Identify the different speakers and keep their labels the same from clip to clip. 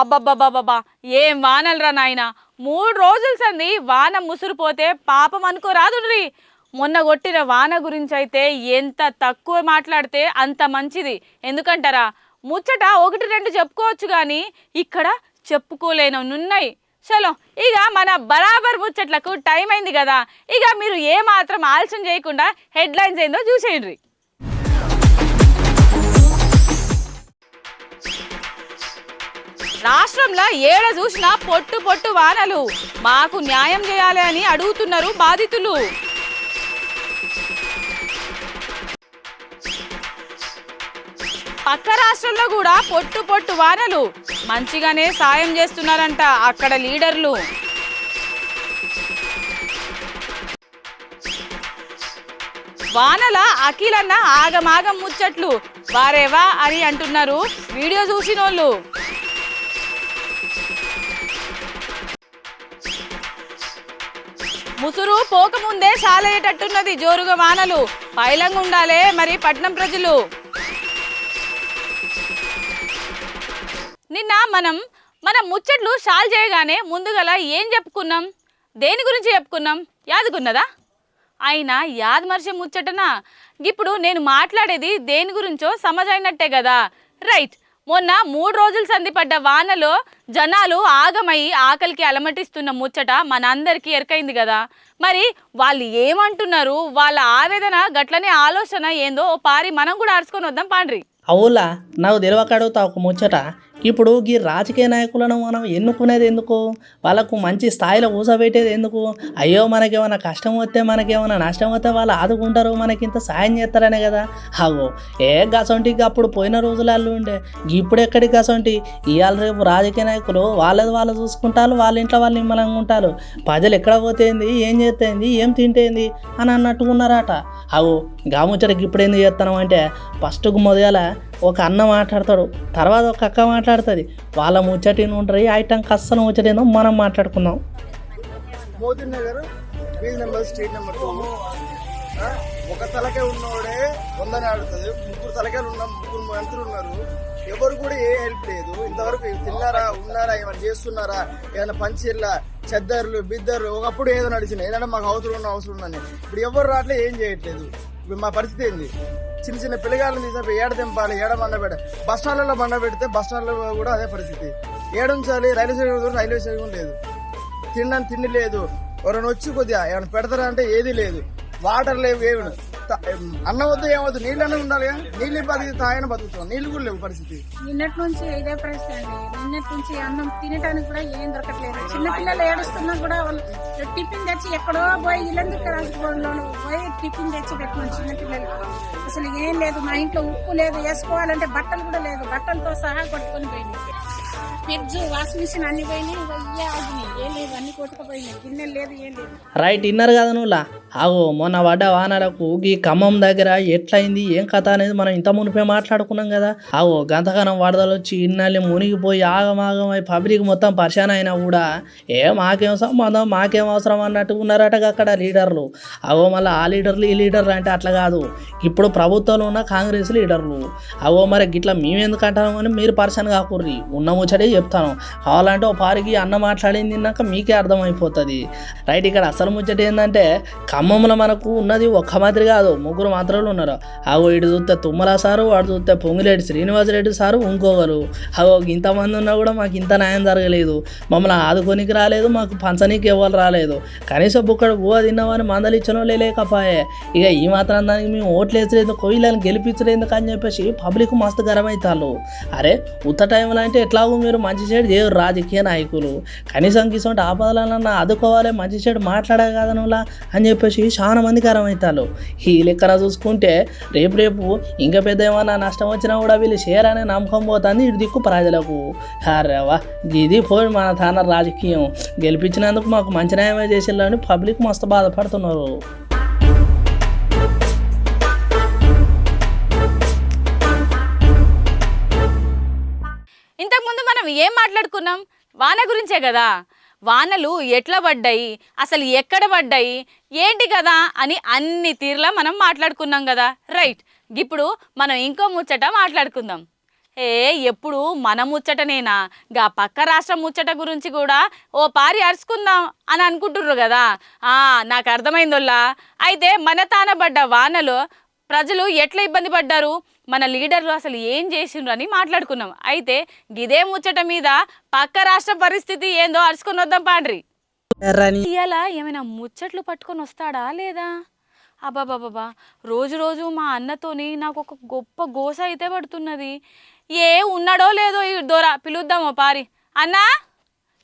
Speaker 1: అబ్బబ్బబ్బబ్బా ఏం వానలరా నాయన 3 రోజులు సంది వాన ముసురుపోతే పాపం అనుకోరాదుండ్రి. మొన్న కొట్టిన వాన గురించి అయితే ఎంత తక్కువ మాట్లాడితే అంత మంచిది. ఎందుకంటారా ముచ్చట 1-2 చెప్పుకోవచ్చు కానీ ఇక్కడ చెప్పుకోలేనున్నాయి. చలో ఇక మన బరాబర్ ముచ్చట్లకు టైం అయింది కదా. ఇక మీరు ఏ మాత్రం ఆలస్యం చేయకుండా హెడ్లైన్స్ ఏందో చూసేయండి. రాష్ట్రంలో ఏడ చూసినా పొట్టు పొట్టు వానలు. మాకు న్యాయం చేయాలి అని అడుగుతున్నారు బాధితులు. పక్క రాష్ట్రంలో కూడా పొట్టు పొట్టు వానలు. మంచిగానే సాయం చేస్తున్నారంట అక్కడ లీడర్లు. వానల అఖిలన్న ఆగమాగం ముచ్చట్లు వారేవా అని అంటున్నారు వీడియో చూసినోళ్ళు. ముసురు పోకముందే చాలయ్యేటట్టున్నది జోరుగా వానలు. పైలంగా ఉండాలే మరి పట్నం ప్రజలు. నిన్న మనం ముచ్చట్లు షాల్ చేయగానే ముందుగల ఏం చెప్పుకున్నాం, దేని గురించి చెప్పుకున్నాం యాదుకున్నదా? అయినా యాద్ మర్చే ముచ్చటనా? ఇప్పుడు నేను మాట్లాడేది దేని గురించో సమజైనట్టే కదా. రైట్, మొన్న 3 రోజులు సంధిపడ్డ వానలో జనాలు ఆగమయ్యి ఆకలికి అలమటిస్తున్న ముచ్చట మనందరికీ ఎరకైంది కదా. మరి వాళ్ళు ఏమంటున్నారు, వాళ్ళ ఆవేదన గట్లనే ఆలోచన ఏందో ఓ పారి మనం కూడా అరుచుకొని వద్దాం పాండ్రి.
Speaker 2: అవులా, నాకు తెలియకడుగుతా ఒక ముచ్చట. ఇప్పుడు ఈ రాజకీయ నాయకులను మనం ఎన్నుకునేది ఎందుకు? వాళ్ళకు మంచి స్థాయిలో కూసబెట్టేది ఎందుకు? అయ్యో మనకేమైనా కష్టం వస్తే, మనకేమైనా నష్టం వస్తే వాళ్ళు ఆదుకుంటారు, మనకింత సాయం చేస్తారనే కదా. అగో గసంటికి అప్పుడు పోయిన రోజులలో ఉండే, ఇప్పుడు ఎక్కడికి గసంటి? ఇవాళ రేపు రాజకీయ నాయకులు వాళ్ళది వాళ్ళు చూసుకుంటారు, వాళ్ళ ఇంట్లో వాళ్ళు నిమ్మలంగా ఉంటారు. ప్రజలు ఎక్కడ పోతేంది, ఏం చేస్తేంది, ఏం తింటేంది అని అన్నట్టుకున్నారట. అగో ముచ్చటకి ఇప్పుడు ఎందుకు చేస్తాను అంటే, ఫస్ట్కు మొదల ఒక అన్న మాట్లాడతాడు, తర్వాత ఒక అక్క మాట్లాడుతుంది. వాళ్ళ ముచ్చటిని ఉంటారు, ఐటంకి అస్సలు ముచ్చటేందో మనం మాట్లాడుకుందాం.
Speaker 3: మోదీ నగర్ వీల్ నెంబర్ స్ట్రీట్ నెంబర్ 2 ఒక తలకే ఉన్నోడే 100 ఆడుతుంది. 3 తలకాయలు ఉన్న 3 మంత్రులు ఉన్నారు. ఎవరు కూడా ఏ హెల్ప్ లేదు ఇంతవరకు. తిన్నారా, ఉన్నారా, ఏమైనా చేస్తున్నారా, ఏమైనా పంచిర్లా, చెద్దర్లు, బిద్దర్లు ఒకప్పుడు ఏదో నడిచినాయి. ఏదైనా మాకు అవసరం ఉందని ఇప్పుడు ఎవరు రావట్లే, ఏం చేయట్లేదు. ఇప్పుడు మా పరిస్థితి ఏంది? చిన్న చిన్న పిల్లగాళ్ళని తీసుకుని ఏడ దింపాలి, ఏడ బండ బస్ స్టాండ్లలో బండ పెడితే బస్ స్టాండ్లో కూడా అదే పరిస్థితి. ఏడుంచాలి, రైల్వే స్టేషన్ లేదు, తినడానికి తిండి లేదు. ఎవరైనా వచ్చి కొద్దిగా ఏమైనా పెడతారా అంటే ఏది లేదు. వాటర్ లేవు, ఏమి అన్నం వద్దు, ఏమవుతుంది, నీళ్ళనే ఉండాలి. నీళ్ళు తాగని బతుకుతాం, నీళ్ళు కూడా లేవు పరిస్థితి.
Speaker 4: నిన్నటి నుంచి ఇదే పరిస్థితి అండి. నిన్నటి నుంచి అన్నం తినడానికి కూడా ఏం దొరకట్లేదు. చిన్నపిల్లలు ఏడుస్తున్నా కూడా వాళ్ళు టిఫిన్ తెచ్చి ఎక్కడో పోయి ఇల్లందుకు రాజభవన్లో పోయి టిఫిన్ తెచ్చి పెట్టినాం చిన్నపిల్లలు. అసలు ఏం లేదు, మా ఇంట్లో ఉప్పు లేదు, వేసుకోవాలంటే బట్టలు కూడా లేదు, బట్టలతో సహా కొట్టుకొని పోయినాయి. ఫ్రిడ్జ్, వాషింగ్ మిషన్ అన్ని పోయినాయి, ఆగినాయి, ఏం లేదు, అన్ని కొట్టుకుపోయినాయి, గిన్నెలు లేదు, ఏం లేదు.
Speaker 2: రైట్, విన్నారు కదా నువ్వులా. ఆగో మొన్న పడ్డ వానలకు ఈ ఖమ్మం దగ్గర ఎట్లయింది, ఏం కథ అనేది మనం ఇంత మునిపే మాట్లాడుకున్నాం కదా. ఆగో గంతకాలం వరదలు వచ్చి ఇన్నల్ని మునిగిపోయి ఆగమాగమై పబ్లిక్ మొత్తం పరిశాన్ అయినా కూడా మాకేం సంబంధం, మాకేం అవసరం అన్నట్టు ఉన్నారట అక్కడ లీడర్లు. అగో మళ్ళీ ఆ లీడర్లు ఈ లీడర్లు అంటే అట్లా కాదు, ఇప్పుడు ప్రభుత్వంలో ఉన్న కాంగ్రెస్ లీడర్లు. అగో మరి గిట్లా మేమెందుకు అంటాము అని మీరు పరిశాన్ కాకుర్రి, ఉన్న ముచ్చటే చెప్తాను. కావాలంటే ఓ పారికి అన్న మాట్లాడింది తిన్నాక మీకే అర్థమైపోతుంది. రైట్, ఇక్కడ అసలు ముచ్చట ఏంటంటే ఖమ్మంలో మనకు ఉన్నది ఒక్క మాదిరి కాదు, 3 మాత్రలు ఉన్నారు. అగో ఇటు చూస్తే తుమ్మల సారు, వాడు చూస్తే పొంగిరెడ్డి శ్రీనివాసరెడ్డి సారు, ఇంకోగలు. అగో ఇంతమంది ఉన్నా కూడా మాకు ఇంత న్యాయం జరగలేదు, మమ్మల్ని ఆదుకోనికి రాలేదు, మాకు పంచనీకి ఇవ్వాలి రాలేదు, కనీసం బుక్కడు బువ్వ తిన్నామని మందలు ఇచ్చనో లేకపోయే. ఇక ఈ మాత్రం దానికి మేము ఓట్లు వేసలేదు, కొయ్యలను గెలిపించలేదు అని చెప్పేసి పబ్లిక్ మస్తు గరం అవుతారు. అరే ఉత్త టైంలో అంటే ఎట్లాగో మీరు మంచి చెడు చేయరు రాజకీయ నాయకులు, కనీసం కిసంటే ఆపదలన్నా ఆదుకోవాలి, మంచి చెడు మాట్లాడే కాదనులా అని చెప్పేసి చాలా మంది కారం అవుతారు. ఈ లెక్కన చూసుకుంటే రేపు ఇంకా పెద్ద ఏమన్నా నష్టం వచ్చినా కూడా వీళ్ళు షేర్ అనే నమ్మకం పోతుంది ఇటు దిక్కు ప్రజలకు. అరేవా ఇది పోయి మన తాన రాజకీయం, గెలిపించినందుకు మాకు మంచి న్యాయమే చేసేళ్ళని పబ్లిక్ మస్తు బాధపడుతున్నారు.
Speaker 1: ఇంతకుముందు మనం ఏం మాట్లాడుకున్నాం, వాన గురించే కదా. వానలు ఎట్లా పడ్డాయి, అసలు ఎక్కడ పడ్డాయి, ఏంటి కదా అని అన్ని తీరులా మనం మాట్లాడుకున్నాం కదా. రైట్, ఇప్పుడు మనం ఇంకో ముచ్చట మాట్లాడుకుందాం. ఏ ఎప్పుడు మన ముచ్చటనేనా గా పక్క రాష్ట్రం ముచ్చట గురించి కూడా ఓ పారి అరుచుకుందాం అని అనుకుంటుర్రు కదా నాకు అర్థమైందోల్లా. అయితే మన తానబడ్డ వానలో ప్రజలు ఎట్లా ఇబ్బంది పడ్డారు, మన లీడర్లు అసలు ఏం చేసిండ్రు అని మాట్లాడుకున్నాం. అయితే గిదే ముచ్చట మీద పక్క రాష్ట్ర పరిస్థితి ఏందో అరుచుకొని వద్దాం పాండ్రి. ఇవాళ ఏమైనా ముచ్చట్లు పట్టుకొని వస్తాడా లేదా? అబ్బాబాబా రోజు రోజు మా అన్నతోని నాకు ఒక గొప్ప గోస అయితే పడుతున్నది. ఏ ఉన్నాడో లేదో ఈ దొర పిలుద్దామో పారి. అన్నా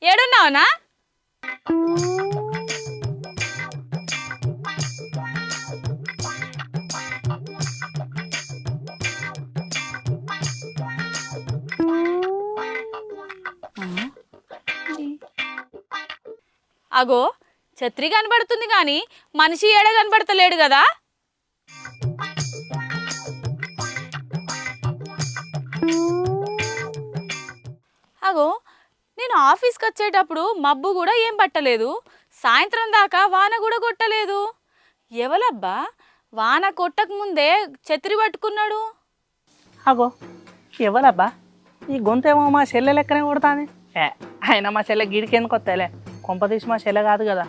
Speaker 1: ఏడున్నావనా? అగో ఛత్రి కనబడుతుంది కానీ మనిషి ఏడ కనబడతలేడు కదా. అగో నేను ఆఫీస్కి వచ్చేటప్పుడు మబ్బు కూడా ఏం పట్టలేదు, సాయంత్రం దాకా వాన కూడా కొట్టలేదు. ఎవలబ్బా వాన కొట్టక ముందే ఛత్రి పట్టుకున్నాడు?
Speaker 2: అగో ఎవరబ్బా ఈ గొంతేమో మా చెల్లె లెక్కనే కొడతాను. అయినా మా చెల్లె గిడికెందుకు వస్తాయిలే, కొంపతీసి మా చెల్లె కాదు కదా,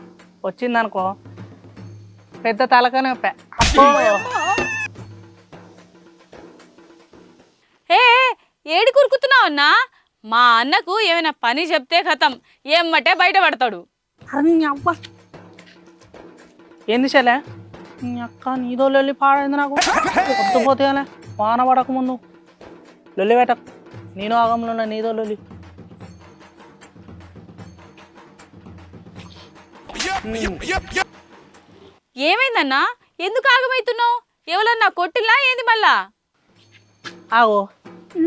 Speaker 2: వచ్చిందనుకో పెద్ద తలకనే అబ్బో.
Speaker 1: ఏ ఏడి కురుకుతున్నావన్నా? మా అన్నకు ఏమైనా పని చెప్తే ఖతం ఏమ్మటే బయటపడతాడు.
Speaker 2: అరే అబ్బా ఏంది చెల్లె నీ అక్క నీదో లొల్లి పాడైంది నాకు పొద్దుపోతేలే వాన పడక ముందు లొల్లి పెట్టకు, నేను ఆగంలో ఉన్న నీదో లొల్లి.
Speaker 1: ఏమైందన్నా ఎందుకు ఆగమవుతున్నావు? ఎవరన్నా కొట్టిలా ఏంది మళ్ళా?
Speaker 2: ఆగో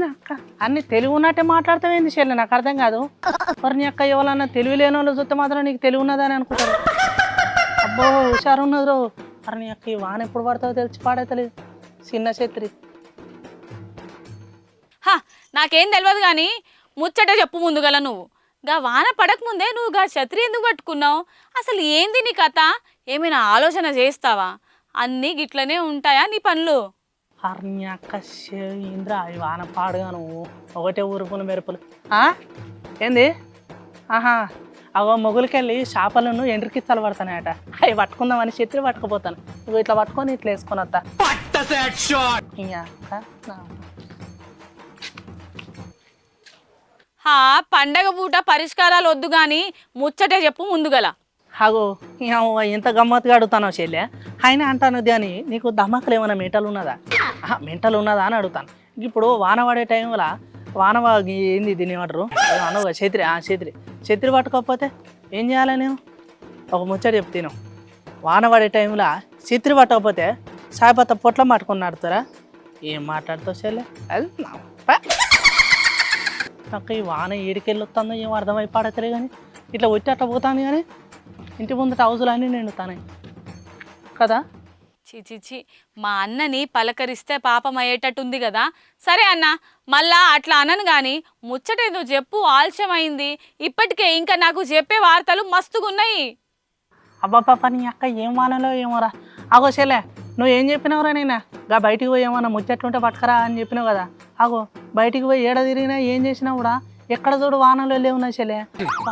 Speaker 2: నా అక్క అన్ని తెలివి ఉన్నట్టే మాట్లాడతావేంది చెల్లె, నాకు అర్థం కాదు. మరి నీ అక్క ఎవరన్నా తెలివి లేని వాళ్ళు చూస్తే మాత్రం నీకు తెలివి ఉన్నదని అనుకుంటారు. అబ్బో హుషారు ఉన్నది. మరి నీ అక్క ఈ వాన ఎప్పుడు పడతావో తెలిసి పాడైతలేదు చిన్న ఛత్రి.
Speaker 1: నాకేం తెలియదు కానీ ముచ్చట చెప్పు ముందుగల. నువ్వు గా వాన పడకముందే నువ్వు గా ఛత్రి ఎందుకు పట్టుకున్నావు? అసలు ఏంది నీ కథ? ఏమైనా ఆలోచన చేస్తావా? అన్నీ గిట్లనే ఉంటాయా నీ పనులు?
Speaker 2: అర్ని అక్క ఇంద్ర ఈ వాన పాడుగాను ఒకటే ఊరుపులు మెరుపులు. ఏంది? అగో మొగులకెళ్ళి చేపలను ఎండ్రికిస్తాలు పడతానట, అవి పట్టుకుందామని ఛత్రి పట్టుకుపోతాను. నువ్వు ఇట్లా పట్టుకొని ఇట్లా వేసుకొని వస్తా.
Speaker 1: పండగ పూట పరిష్కారాలు వద్దు కానీ ముచ్చటే చెప్పు ముందుగల.
Speaker 2: అగో ఎంత గమ్మత్తుగా అడుగుతానో చెల్లె. ఆయన అంటాను అని నీకు దమ్మకలు ఏమైనా మెంటల్ ఉన్నదా? మెంటల్ ఉన్నదా అని అడుగుతాను. ఇప్పుడు వాన పడే టైంలో వాన ఏంది దీన్ని ఏమంటారు అనవుగా ఛత్రి పట్టుకోకపోతే ఏం చేయాలి? నేను ఒక ముచ్చట చెప్తాను. వాన పడే టైంలో ఛత్రి పట్టకపోతే సాయపత్త పొట్ల పట్టుకొని నడుతారా? ఏం మాట్లాడుతావు చెల్లె? అది నాకు ఈ వాన ఏడికెళ్ళి వస్తుందో ఏం అర్థమైపడతలే కానీ ఇట్లా వచ్చి అట్లా పోతాను కానీ ఇంటి ముందట హౌజులు అన్నీ నిండుతానే కదా.
Speaker 1: చిచిచి మా అన్నని పలకరిస్తే పాపం అయ్యేటట్టుంది కదా. సరే అన్న మళ్ళా అట్లా అనను కానీ ముచ్చటేదో చెప్పు, ఆలస్యమైంది ఇప్పటికే. ఇంకా నాకు చెప్పే వార్తలు మస్తుగా ఉన్నాయి.
Speaker 2: అబ్బాపా నీ అక్క ఏం వానలో ఏమోరా. అగో చెల్లె నువ్వు ఏం చెప్పినావురా? నేనా గా బయటికి పోయి ఏమన్నా ముచ్చట్లుంటే పట్టుకరా అని చెప్పినావు కదా. అగో బయటికి పోయి ఏడ తిరిగినా ఏం చేసినా కూడా ఎక్కడ చూడు వానలో లేవున్నాయి చెల్లె.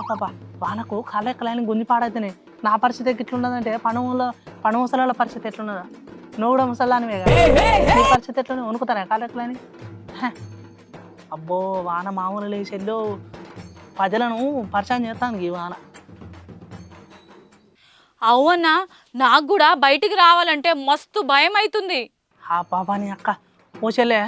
Speaker 2: పాపా వానకు కాళ్ళెక్కలని గుంజి పాడైతేనే నా పరిస్థితి ఎట్లున్నదంటే పణుముసల పరిస్థితి ఎట్లున్నదా? నువ్వు కూడా ముసలానివే కదా, నీ పరిస్థితి ఎట్లున్నా వణుకుతానే కాళ్ళెక్కలని. అబ్బో వాన మామూలు లేచెల్లో ప్రజలను పరిచయం చేస్తాను ఈ వాన.
Speaker 1: అవునా నాకు కూడా బయటికి రావాలంటే మస్తు భయం అవుతుంది.
Speaker 2: పాపా నీ అక్క ఓ చెల్లె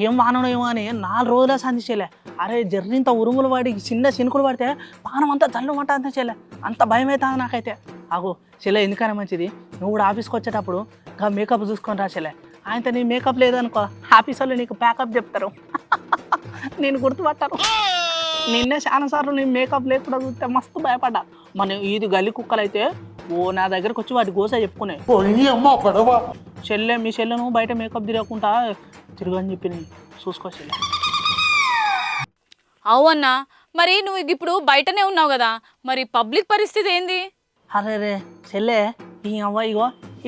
Speaker 2: ఏం వానను ఏమో అని 4 రోజుల సంధి చెల్లె. అరే జర్రింత ఉరుములు పడి చిన్న చినుకులు పడితే పానం అంతా జల్లుమంట అంత చెల్లె, అంత భయం అవుతుంది నాకైతే. అగో చెల్లె ఎందుకైనా మంచిది నువ్వు కూడా ఆఫీస్కి వచ్చేటప్పుడు ఇంకా మేకప్ చూసుకొని రా చెల్లె. ఆయనతో నీ మేకప్ లేదనుకో ఆఫీస్ వాళ్ళు నీకు ప్యాకప్ చెప్తారు, నేను గుర్తుపట్టాను. నిన్నే చాలా సార్లు నీ మేకప్ లేకుండా చూస్తే మస్తు భయపడ్డా. మన ఇది గల్లి కుక్కలు అయితే నా దగ్గరకు వచ్చి వాటి గోస చెప్పుకునే చెల్లె మీ చెల్లెను బయట మేకప్ తిరగకుండా తిరగని చెప్పి చూసుకో చెల్లె.
Speaker 1: అవునా మరి నువ్వు ఇప్పుడు బయటనే ఉన్నావు కదా, మరి పబ్లిక్ పరిస్థితి ఏంది?
Speaker 2: అరే రే చెల్లె ఈ అవ్వ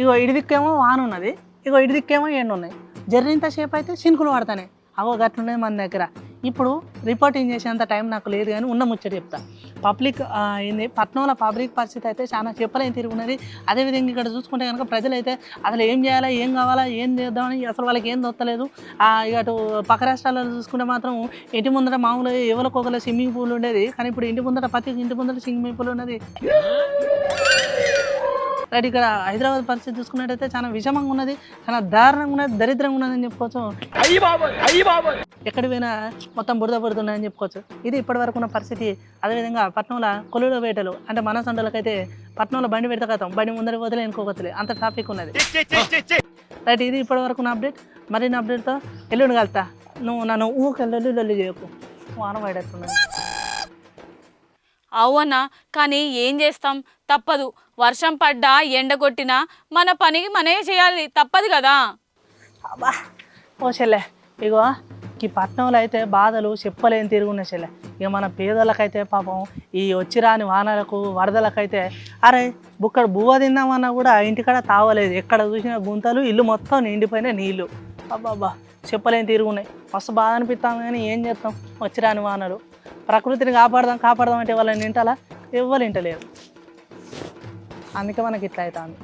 Speaker 2: ఇగో ఇడిదిక్కేమో వాన ఉన్నది, ఇగో ఇడిదిక్కేమో ఎండు ఉన్నాయి. జర్నింత సేపు అయితే చినుకులు పడతానే. అవో గట్లున్నది మన దగ్గర. ఇప్పుడు రిపోర్టింగ్ చేసేంత టైం నాకు లేదు కానీ ఉన్న ముచ్చట చెప్తా. పబ్లిక్ ఏంది పట్నంలో పబ్లిక్ పరిస్థితి అయితే చాలా చెప్పలేని తిరుగున్నది. అదేవిధంగా ఇక్కడ చూసుకుంటే కనుక ప్రజలైతే అసలు ఏం చేయాలా, ఏం కావాలా, ఏం చేద్దామని అసలు వాళ్ళకి ఏం దొత్తలేదు. ఇటు పక్క రాష్ట్రాల్లో చూసుకుంటే మాత్రం ఇంటి ముందర మామూలుగా ఎవరికొకరు స్విమ్మింగ్ పూల్ ఉండేది, కానీ ఇప్పుడు ఇంటి ముందర ప్రతి ఇంటి ముందర స్విమ్మింగ్ పూల్ ఉన్నది. రైట్, ఇక్కడ హైదరాబాద్ పరిస్థితి చూసుకున్నట్టయితే చాలా విషమంగా ఉన్నది, చాలా దారుణంగా ఉన్నది, దరిద్రంగా ఉన్నదని చెప్పుకోవచ్చు. ఎక్కడ పోయినా మొత్తం బురద బురదున్నాయని చెప్పుకోవచ్చు. ఇది ఇప్పటి వరకు ఉన్న పరిస్థితి. అదేవిధంగా పట్నంలో కొలువుల వేటలు అంటే మన సండలకైతే పట్నంలో బండి పెడితే కథం, బండి ముందర పోతలే ఎన్నుకోవచ్చులే, అంత ట్రాఫిక్ ఉన్నది. రైట్, ఇది ఇప్పటి వరకు ఉన్న అప్డేట్. మరిన్ని అప్డేట్తో ఎల్లుండి కలుతా. నువ్వు నన్ను ఊకెళ్ళి లొల్లి చేయకు, వాన పడేస్తున్నది.
Speaker 1: అవునా, కానీ ఏం చేస్తాం, తప్పదు. వర్షం పడ్డా ఎండ కొట్టినా మన పనికి మనే చేయాలి, తప్పదు కదా.
Speaker 2: అబ్బా ఓ చెల్లె, ఇగో ఈ పట్నంలో అయితే బాధలు చెప్పలేని తిరుగున్నాయి చెల్లె. ఇక మన పేదలకైతే పాపం ఈ వచ్చి రాని వానలకు వరదలకైతే అరే బుక్కడు బువ్వ తిందామన్నా కూడా ఇంటికాడ తావలేదు, ఎక్కడ చూసినా గుంతలు, ఇల్లు మొత్తం నిండిపోయిన నీళ్ళు. అబ్బాబ్బా చెప్పలేని తిరుగున్నాయి, మస్తు బాధ అనిపిస్తాం. కానీ ఏం చేస్తాం, వచ్చి రాని వానలు. ప్రకృతిని కాపాడదాం అంటే వాళ్ళని వింటాలా, ఎవ్వరు వింటలేరు. అందుకే మనకి ఇట్లా అవుతుంది.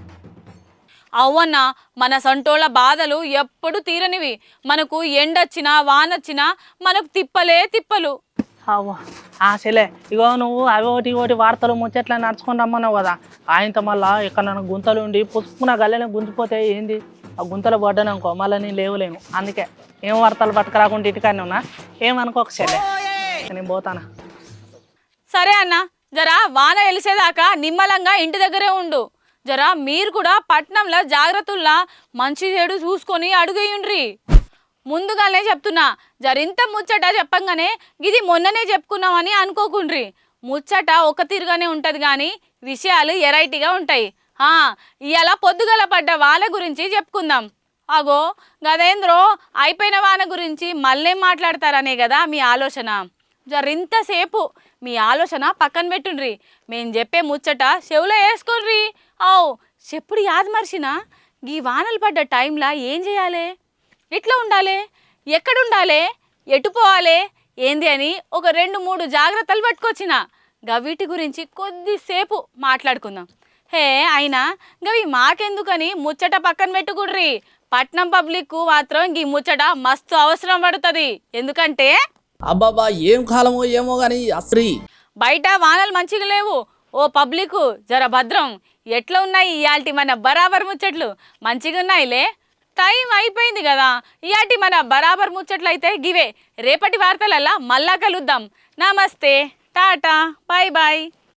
Speaker 1: అవునా, మన సంటోళ్ళ బాధలు ఎప్పుడు తీరనివి. మనకు ఎండొచ్చినా వానొచ్చినా మనకు తిప్పలు.
Speaker 2: అవ్వ చెల్లె, ఇగో నువ్వు అవి ఒకటి వార్తలు ముచ్చట్లా నడుచుకొని రమ్మన్నావు కదా, ఆయనతో మళ్ళీ ఇక్కడ నన్ను గుంతలు ఉండి పుసుకున్న గల్లెని గుంజిపోతే ఏంది, ఆ గుంతలు పడ్డాననుకో మళ్ళీ నేను లేవలేను. అందుకే ఏం వార్తలు పట్టుకురాకుండా ఇంటికానే ఉన్నా, ఏమనుకోక చెల్లె, నేను పోతానా.
Speaker 1: సరే అన్న, జరా వాన వెలిసేదాకా నిమ్మలంగా ఇంటి దగ్గరే ఉండు. జరా మీరు కూడా పట్నంలో జాగ్రత్తల్లా మంచి చెడు చూసుకొని అడుగేయుండ్రి. ముందుగానే చెప్తున్నా, జరింత ముచ్చట చెప్పంగానే ఇది మొన్ననే చెప్పుకున్నామని అనుకోకుండ్రి. ముచ్చట ఒక తీరుగానే ఉంటుంది కానీ విషయాలు ఎరైటీగా ఉంటాయి. ఇవాళ పొద్దుగల పడ్డ వాన గురించి చెప్పుకుందాం. అగో గదేంద్రో అయిపోయిన వాన గురించి మళ్ళీ మాట్లాడతారనే కదా మీ ఆలోచన. జరింతసేపు మీ ఆలోచన పక్కన పెట్టుండ్రి, మేము చెప్పే ముచ్చట చెవులో వేసుకోండ్రి. చెప్పుడు యాద్ మర్చినా ఈ వానలు పడ్డ టైంలో ఏం చేయాలి, ఎట్లా ఉండాలి, ఎక్కడుండాలి, ఎటు పోవాలి ఏంది అని ఒక 2-3 జాగ్రత్తలు పట్టుకొచ్చిన. గవీటి గురించి కొద్దిసేపు మాట్లాడుకుందాం. అయినా గవి మాకెందుకని ముచ్చట పక్కన పెట్టుకుడ్రి. పట్నం పబ్లిక్ మాత్రం ఈ ముచ్చట మస్తు అవసరం పడుతుంది. ఎందుకంటే
Speaker 2: అబ్బాబా ఏం కాలమో ఏమో కానీ అస్త్రీ
Speaker 1: బయట వానలు మంచిగా లేవు. ఓ పబ్లిక్ జర భద్రం. ఎట్లా ఉన్నాయి ఇయాల్టి మన బరాబర్ ముచ్చట్లు, మంచిగా ఉన్నాయిలే. టైం అయిపోయింది కదా, ఇయాల్టి మన బరాబర్ ముచ్చట్లు అయితే గివే. రేపటి వార్తలల్లా మళ్ళా కలుద్దాం. నమస్తే, టాటా, బాయ్ బాయ్.